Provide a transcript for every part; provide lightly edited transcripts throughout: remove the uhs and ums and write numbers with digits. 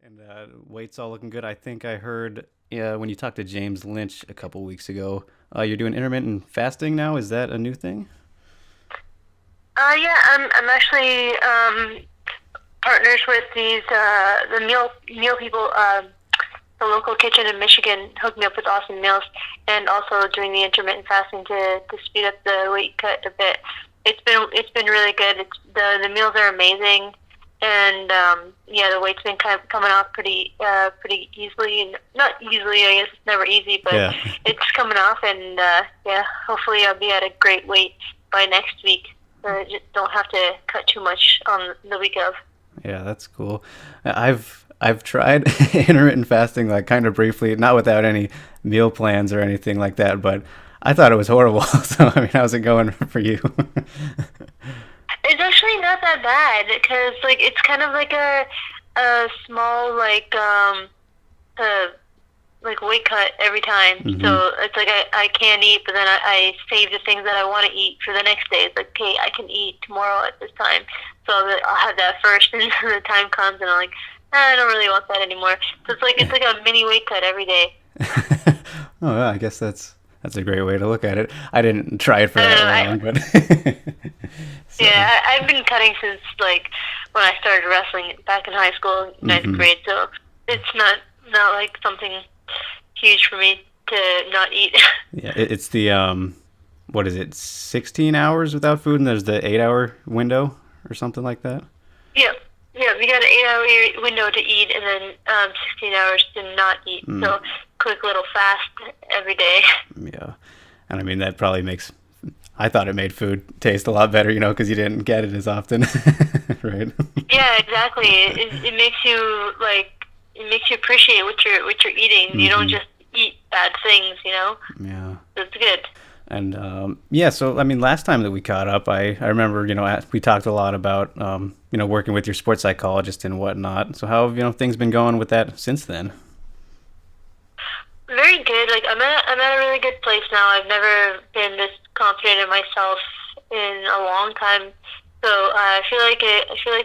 And weight's all looking good. I think I heard when you talked to James Lynch a couple weeks ago, you're doing intermittent fasting now. Is that a new thing? Yeah, I'm actually partners with these the meal people. The local kitchen in Michigan hooked me up with awesome meals, and also doing the intermittent fasting to speed up the weight cut a bit. It's been really good. The meals are amazing, and yeah, the weight's been kind of coming off pretty easily. Not easily, I guess it's never easy, but Yeah. it's coming off, and yeah, hopefully I'll be at a great weight by next week. I just don't have to cut too much on the week of. Yeah, that's cool. I've tried intermittent fasting like kind of briefly, not without any meal plans or anything like that, but I thought it was horrible. So I mean, how's it going for you? It's actually not that bad because like it's kind of like a small uh like weight cut every time. Hmm. So it's like I can't eat, but then I save the things that I want to eat for the next day. It's like, okay, I can eat tomorrow at this time, so that I'll have that first, and then the time comes, and I'm like, I don't really want that anymore. So it's like a mini weight cut every day. Oh, yeah, I guess that's a great way to look at it. I didn't try it for I don't that know. long, but so. Yeah, I've been cutting since like when I started wrestling back in high school, ninth Hmm. grade. So it's not like something huge for me to not eat. Yeah, it's the what is it? 16 hours without food, and there's the 8-hour window or something like that. Yeah, yeah. We got an 8 hour window to eat, and then 16 hours to not eat. Mm, So quick little fast every day. yeah, and I mean that probably makes. I thought it made food taste a lot better, because you didn't get it as often, right? Yeah, exactly. It makes you it makes you appreciate what you're eating. You don't Hmm. just eat bad things. Yeah. It's good. And yeah, so I mean, last time that we caught up, I remember, we talked a lot about, working with your sports psychologist and whatnot. So how have, things been going with that since then? Very good. Like I'm at a really good place now. I've never been this confident in myself in a long time. So I feel like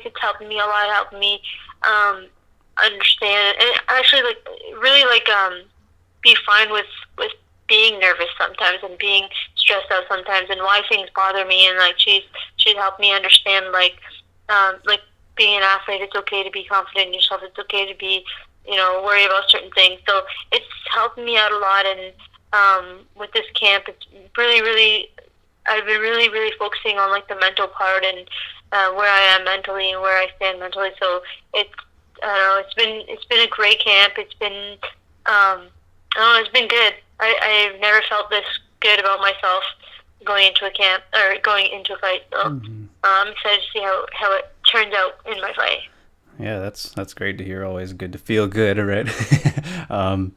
it's helping me a lot. Helping me um, understand and actually really be fine with being nervous sometimes and being stressed out sometimes and why things bother me. And like she's helped me understand like being an athlete, it's okay to be confident in yourself. It's okay to be worry about certain things. So it's helped me out a lot. And with this camp, it's really I've been really focusing on like the mental part and where I am mentally and where I stand mentally. So it's I don't know. It's been a great camp. It's been I don't know. It's been good. I've never felt this good about myself going into a camp or going into a fight. So Hmm. I'm excited to see how it turns out in my fight. Yeah, that's great to hear. Always good to feel good, right? um,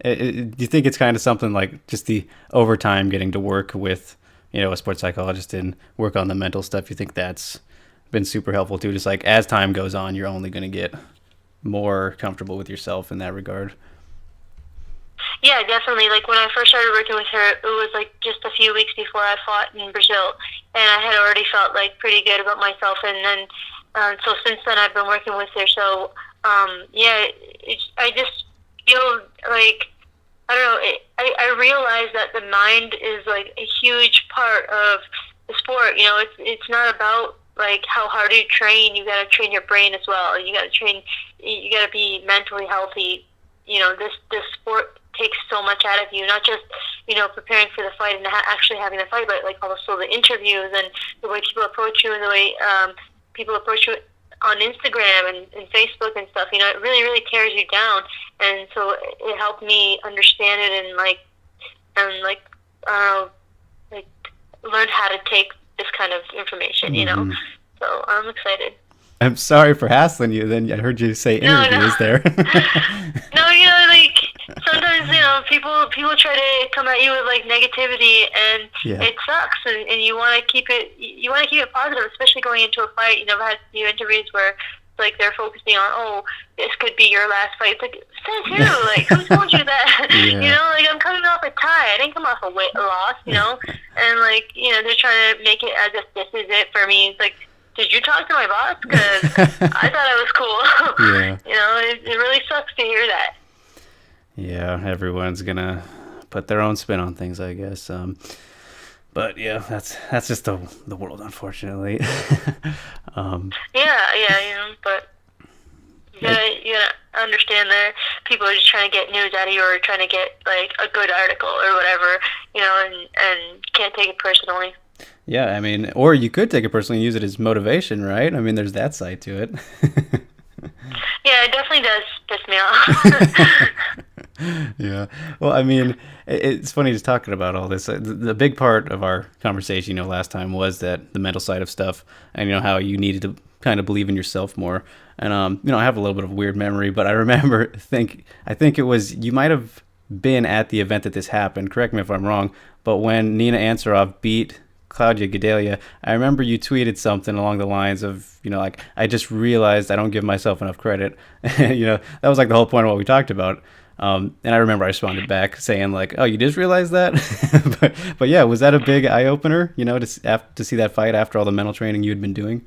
do you think it's kind of something like just the overtime getting to work with, a sports psychologist and work on the mental stuff? You think that's been super helpful too? Just like as time goes on, you're only going to get more comfortable with yourself in that regard. Yeah, definitely. Like when I first started working with her, it was like just a few weeks before I fought in Brazil, and I had already felt like pretty good about myself. And then, so since then, I've been working with her. So, yeah, I just feel like I don't know. I realize that the mind is like a huge part of the sport. It's not about like how hard you train. You got to train your brain as well. You got to train. You got to be mentally healthy. This sport takes so much out of you, not just preparing for the fight and actually having the fight, but like also the interviews and the way people approach you and the way people approach you on Instagram and Facebook and stuff. It really tears you down, and so it helped me understand it and like learn how to take this kind of information. Hmm. So I'm excited. I'm sorry for hassling you. Then I heard you say No, no. interviews there. No, like sometimes people try to come at you with like negativity, and Yeah. it sucks. And you want to keep it positive, especially going into a fight. I've had a few interviews where like they're focusing on, oh, this could be your last fight. It's like, says who? Like, who told you that? Yeah. Like I'm coming off a tie. I didn't come off a loss. And like they're trying to make it as if this is it for me. It's like, did you talk to my boss? Because I thought I was cool. Yeah. It really sucks to hear that. Yeah, everyone's gonna put their own spin on things, I guess. But yeah, that's just the world, unfortunately. Yeah, but you gotta understand that people are just trying to get news out of you, or trying to get like a good article or whatever, and can't take it personally. Yeah, I mean, or you could take it personally and use it as motivation, right? I mean, there's that side to it. Yeah, it definitely does piss me off. Yeah. Well, I mean, it's funny just talking about all this. The big part of our conversation, last time was that the mental side of stuff, and how you needed to kind of believe in yourself more. And I have a little bit of a weird memory, but I remember I think it was, you might have been at the event that this happened. Correct me if I'm wrong, but when Nina Ansaroff beat Claudia Gadelha, I remember you tweeted something along the lines of, like, I just realized I don't give myself enough credit. That was like the whole point of what we talked about. And I remember I responded back saying like, "Oh, you just realized that?" but yeah, was that a big eye opener? To see that fight after all the mental training you had been doing.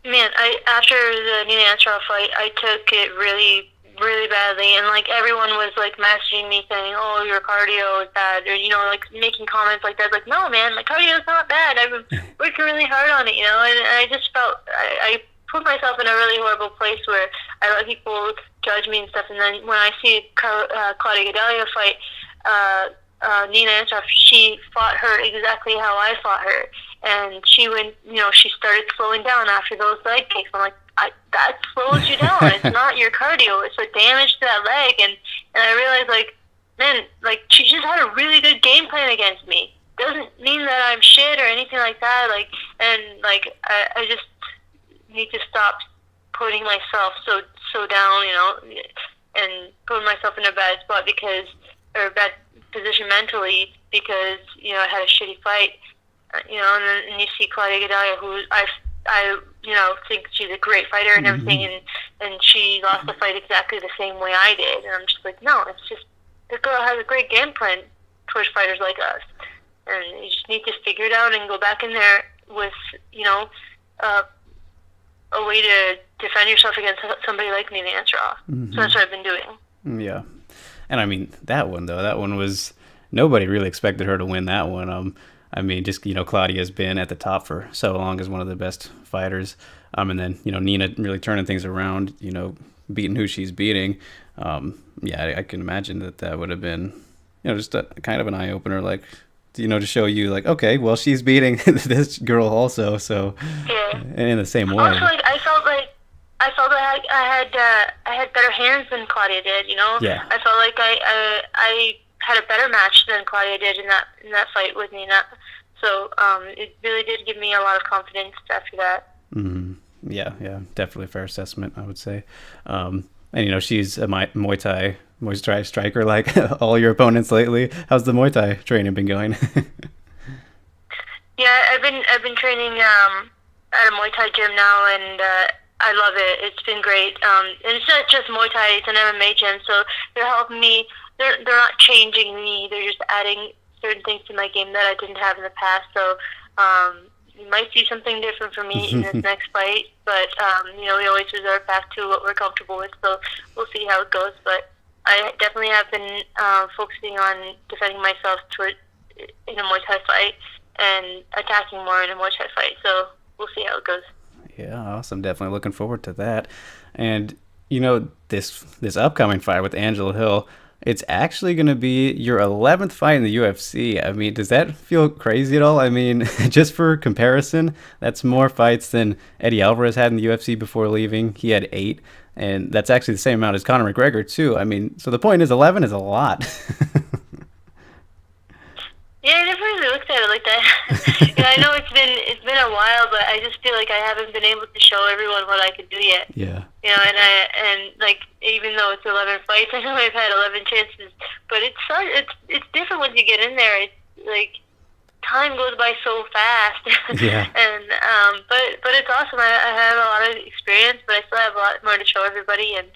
Man, after the Nina Ansaroff fight, I took it really, really badly, and like everyone was like messaging me saying, "Oh, your cardio is bad," or like making comments like that. Like, no, man, my cardio is not bad. I've been working really hard on it, and I just felt I put myself in a really horrible place where I let people judge me and stuff. And then when I see Claudia Gadelha fight Nina Ansaroff, she fought her exactly how I fought her, and she went, she started slowing down after those leg kicks. I'm like, that slows you down. It's not your cardio. It's the damage to that leg. And I realized, like, man, like, she just had a really good game plan against me. Doesn't mean that I'm shit or anything like that. Like, and like, I just need to stop putting myself so down, and putting myself in a bad spot or a bad position mentally because I had a shitty fight, and then you see Claudia Gadelha, who I think she's a great fighter and everything, and she lost the fight exactly the same way I did, and I'm just like, no, it's just the girl has a great game plan towards fighters like us, and you just need to figure it out and go back in there with a way to defend yourself against somebody like Nina Ansaroff. So that's what I've been doing. Yeah. And I mean, that one was, nobody really expected her to win that one. I mean, just, Claudia's been at the top for so long as one of the best fighters. And then, Nina really turning things around, beating who she's beating. Yeah, I can imagine that would have been, just a kind of an eye opener, like, to show you, like, okay, well, she's beating this girl also, so yeah. In the same way. Also, like, I felt like I had better hands than Claudia did. Yeah. I felt like I had a better match than Claudia did in that fight with Nina. So it really did give me a lot of confidence after that. Mm-hmm. Yeah, definitely a fair assessment, I would say. And she's a Muay Thai striker like all your opponents lately. How's the Muay Thai training been going? Yeah, I've been training at a Muay Thai gym now, and I love it. It's been great. And it's not just Muay Thai; it's an MMA gym. So they're helping me. They're not changing me. They're just adding certain things to my game that I didn't have in the past. So you might see something different from me in this next fight. But we always resort back to what we're comfortable with. So we'll see how it goes. But I definitely have been focusing on defending myself in a Muay Thai fight and attacking more in a Muay Thai fight. So we'll see how it goes. Yeah, awesome. Definitely looking forward to that. And, this upcoming fight with Angela Hill, it's actually going to be your 11th fight in the UFC. I mean, does that feel crazy at all? I mean, just for comparison, that's more fights than Eddie Alvarez had in the UFC before leaving. He had 8, and that's actually the same amount as Conor McGregor, too. I mean, so the point is 11 is a lot. Yeah, I never really looked at it like that. I know it's been a while, but I just feel like I haven't been able to show everyone what I can do yet. Yeah. And like, even though it's 11 fights, I know I've had 11 chances, but it's different once you get in there. It's like time goes by so fast. Yeah. And but it's awesome. I have a lot of experience, but I still have a lot more to show everybody. And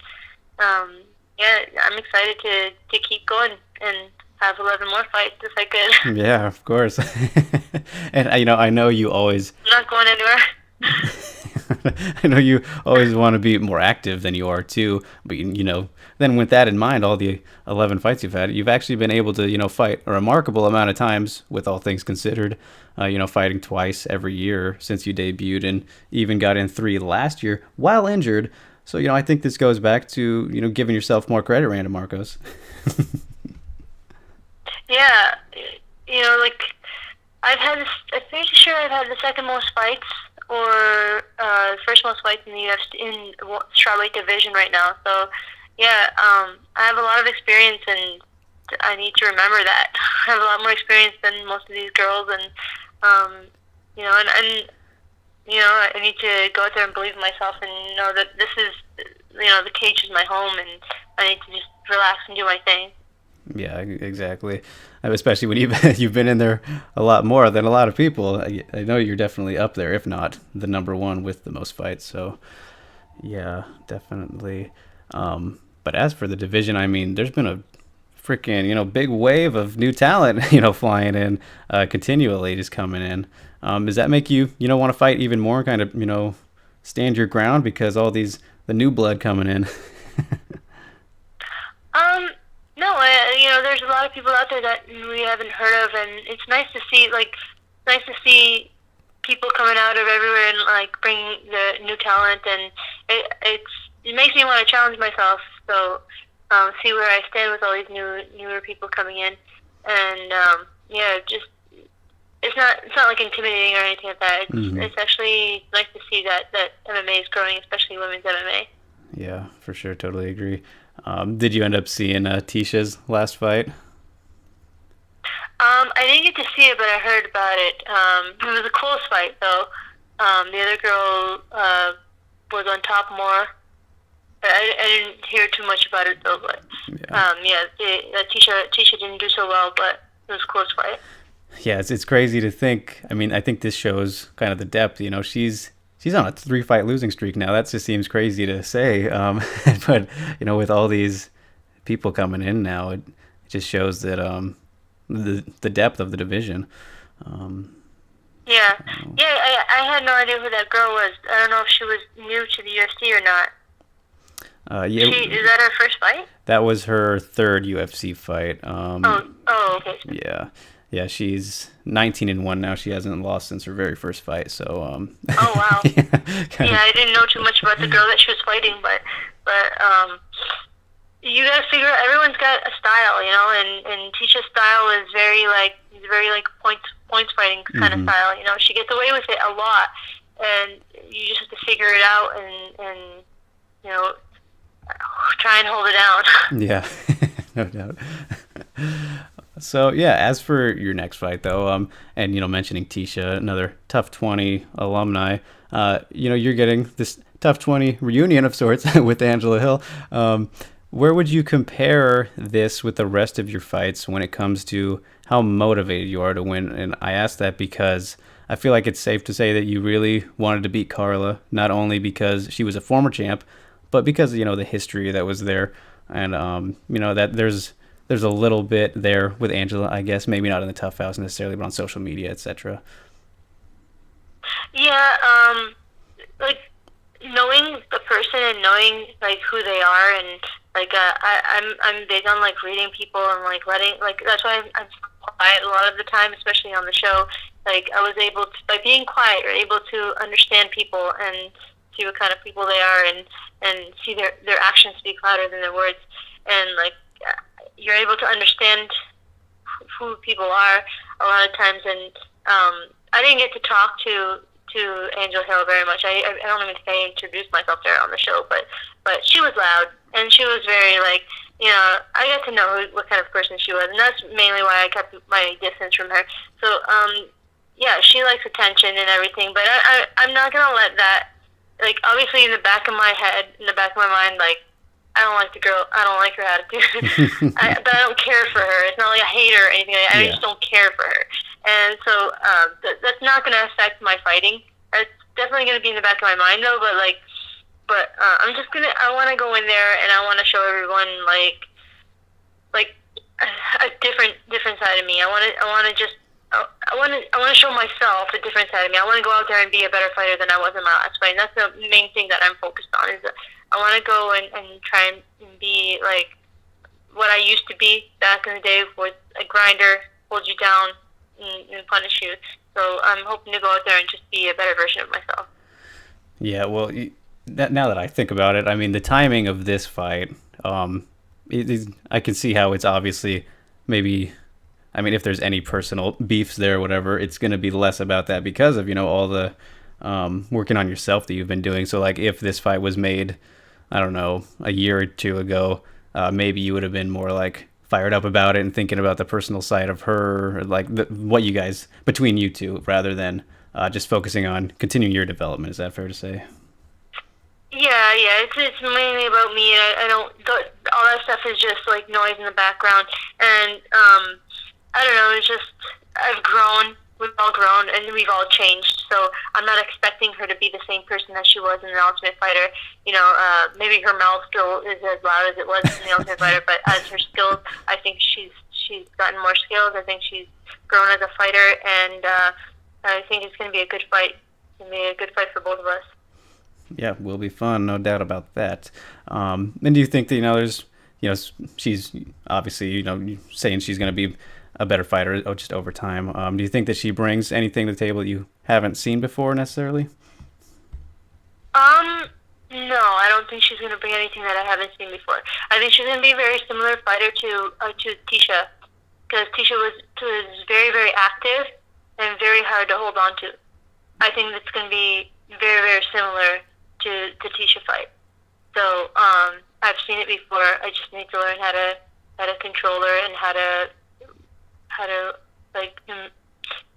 yeah, I'm excited to keep going and have 11 more fights if I could. Yeah, of course. And I know you always I'm not going anywhere. I know you always want to be more active than you are too, but then with that in mind, all the 11 fights you've had, you've actually been able to, fight a remarkable amount of times with all things considered, fighting twice every year since you debuted and even got in 3 last year while injured. So, I think this goes back to, giving yourself more credit, Randa Markos. Yeah, like I'm pretty sure I've had the second most fights or first most fights in the UFC in the strawweight division right now. So yeah, I have a lot of experience, and I need to remember that. I have a lot more experience than most of these girls, and I need to go out there and believe in myself and know that this is, the cage is my home, and I need to just relax and do my thing. Yeah, exactly. Especially when you've been in there a lot more than a lot of people. I know you're definitely up there, if not the number one with the most fights. So, yeah, definitely. But as for the division, I mean, there's been a freaking big wave of new talent flying in continually, just coming in. Does that make you want to fight even more, kind of stand your ground because all the new blood coming in? No, there's a lot of people out there that we haven't heard of, and it's nice to see people coming out of everywhere and like bring the new talent, and it makes me want to challenge myself. So see where I stand with all these newer people coming in, and just it's not like intimidating or anything like that. It's actually nice to see that MMA is growing, especially women's MMA. Yeah, for sure, totally agree. Did you end up seeing Tisha's last fight? I didn't get to see it, but I heard about it. It was a close fight, though. The other girl was on top more. I didn't hear too much about it, though. But Tisha didn't do so well, but it was a close fight. Yeah, it's crazy to think. I mean, I think this shows kind of the depth. She's on a 3-fight losing streak now. That just seems crazy to say. But, with all these people coming in now, it just shows that the depth of the division. I had no idea who that girl was. I don't know if she was new to the UFC or not. Is that her first fight? That was her 3rd UFC fight. Okay. Yeah, she's 19-1 now. She hasn't lost since her very first fight. So. Oh wow. I didn't know too much about the girl that she was fighting, but you gotta figure out. Everyone's got a style, and Tisha's style is very points fighting kind of style. She gets away with it a lot, and you just have to figure it out and try and hold it down. Yeah, no doubt. So yeah, as for your next fight though, and mentioning Tisha, another Tough 20 alumni, you're getting this Tough 20 reunion of sorts with Angela Hill. Where would you compare this with the rest of your fights when it comes to how motivated you are to win? And I ask that because I feel like it's safe to say that you really wanted to beat Carla, not only because she was a former champ, but because the history that was there, and that there's a little bit there with Angela, I guess, maybe not in the Tough House necessarily, but on social media, etc. Yeah, like knowing the person and knowing like who they are, and like I'm big on like reading people and like that's why I'm quiet a lot of the time, especially on the show. Like I was able to, by being quiet, you're able to understand people and see what kind of people they are, and see their actions speak louder than their words, and like you're able to understand who people are a lot of times. And I didn't get to talk to Angela Hill very much. I don't even think I introduced myself to her on the show, but she was loud, and she was very I got to know what kind of person she was, and that's mainly why I kept my distance from her. So she likes attention and everything, but I'm not gonna let that, like, obviously in the back of my head, in the back of my mind, like, I don't like the girl. I don't like her attitude. But I don't care for her. It's not like I hate her or anything. I just don't care for her. And so that's not going to affect my fighting. It's definitely going to be in the back of my mind, though. But I'm just gonna. I want to go in there and I want to show everyone like a different side of me. I want to I want to show myself a different side of me. I want to go out there and be a better fighter than I was in my last fight. And that's the main thing that I'm focused on. Is that I want to go and try and be like what I used to be back in the day, with a grinder, hold you down, and punish you. So I'm hoping to go out there and just be a better version of myself. Yeah, well, now that I think about it, I mean, the timing of this fight, I can see how it's obviously maybe, I mean, if there's any personal beefs there or whatever, it's going to be less about that because of, all the working on yourself that you've been doing. So, like, if this fight was made, I don't know, a year or two ago, maybe you would have been more, like, fired up about it and thinking about the personal side of her, or, like, what you guys, between you two, rather than just focusing on continuing your development. Is that fair to say? Yeah, it's mainly about me, and I don't. All that stuff is just like noise in the background, and I don't know. It's just I've grown. We've all grown, and we've all changed. So I'm not expecting her to be the same person that she was in the Ultimate Fighter. Maybe her mouth still is as loud as it was in the Ultimate Fighter, but as her skills, I think she's gotten more skills. I think she's grown as a fighter, and I think it's going to be a good fight. It's going to be a good fight for both of us. Yeah, will be fun, no doubt about that. And do you think that, there's, she's obviously, saying she's going to be a better fighter just over time. Do you think that she brings anything to the table that you haven't seen before necessarily? No, I don't think she's going to bring anything that I haven't seen before. I think she's going to be a very similar fighter to Tisha, because Tisha was very, very active and very hard to hold on to. I think that's going to be very, very similar to the Tisha fight. So I've seen it before. I just need to learn how to control her and how to like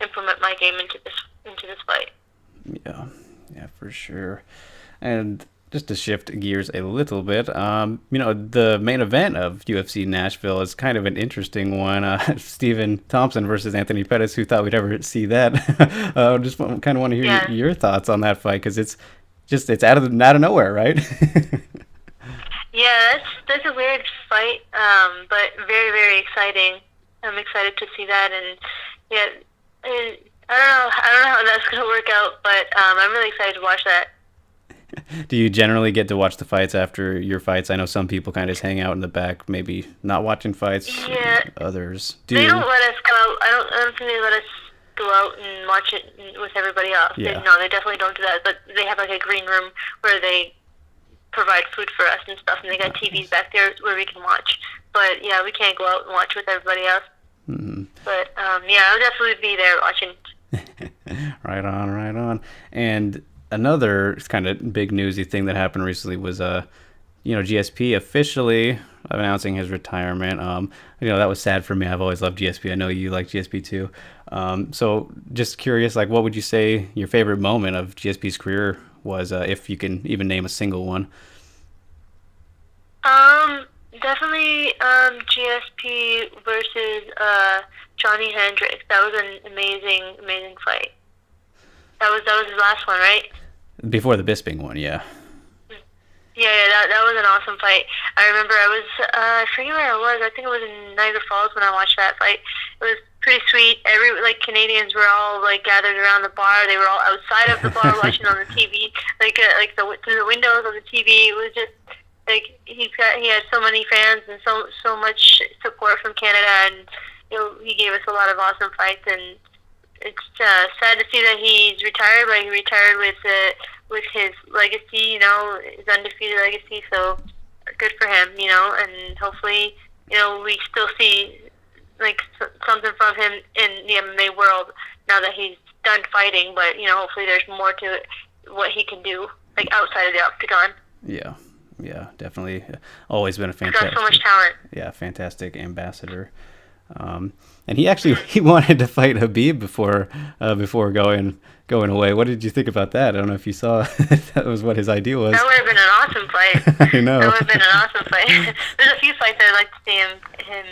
implement my game into this fight. Yeah, for sure. And just to shift gears a little bit, the main event of UFC Nashville is kind of an interesting one. Stephen Thompson versus Anthony Pettis. Who thought we'd ever see that? Just kind of want to hear your thoughts on that fight, because it's out of nowhere, right? Yeah, that's a weird fight, but very, very exciting. I'm excited to see that, and I don't know how that's gonna work out, but I'm really excited to watch that. Do you generally get to watch the fights after your fights? I know some people kind of just hang out in the back, maybe not watching fights. Yeah. Others do. They don't let us go out. I don't think they let us go out and watch it with everybody else. Yeah. They definitely don't do that. But they have like a green room where they provide food for us and stuff, and they got TVs back there where we can watch. But yeah, we can't go out and watch with everybody else. Mm-hmm. But yeah, I'll definitely be there watching. Right on. And another kind of big newsy thing that happened recently was GSP officially announcing his retirement. That was sad for me. I've always loved GSP. I know you like GSP too. So just curious, like, what would you say your favorite moment of GSP's career was, if you can even name a single one? Definitely GSP versus Johnny Hendricks. That was an amazing fight. That was his last one, right? Before the Bisping one, yeah. Yeah, that was an awesome fight. I remember I forget where I was. I think it was in Niagara Falls when I watched that fight. It was pretty sweet. Canadians were all like gathered around the bar. They were all outside of the bar watching on the TV, through the windows on the TV. It was just like he had so many fans and so much support from Canada, and he gave us a lot of awesome fights. And it's sad to see that he's retired, but he retired with his legacy, his undefeated legacy. So good for him, and hopefully, we still see like something from him in the MMA world now that he's done fighting. But hopefully there's more to it, what he can do like outside of the octagon. Yeah, definitely. Always been a fantastic. He's got so much talent. Yeah, fantastic ambassador. And he wanted to fight Khabib before going away. What did you think about that? I don't know if you saw that was what his idea was. That would have been an awesome fight. I know. That would have been an awesome fight. There's a few fights I'd like to see him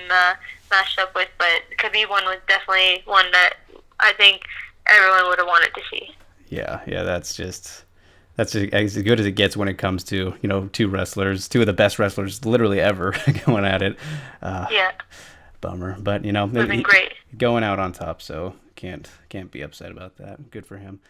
matched up with, but the Khabib one was definitely one that I think everyone would have wanted to see. Yeah, that's as good as it gets when it comes to two of the best wrestlers literally ever going at it. Yeah. Bummer, but it would have been great. Going out on top, so can't be upset about that. Good for him.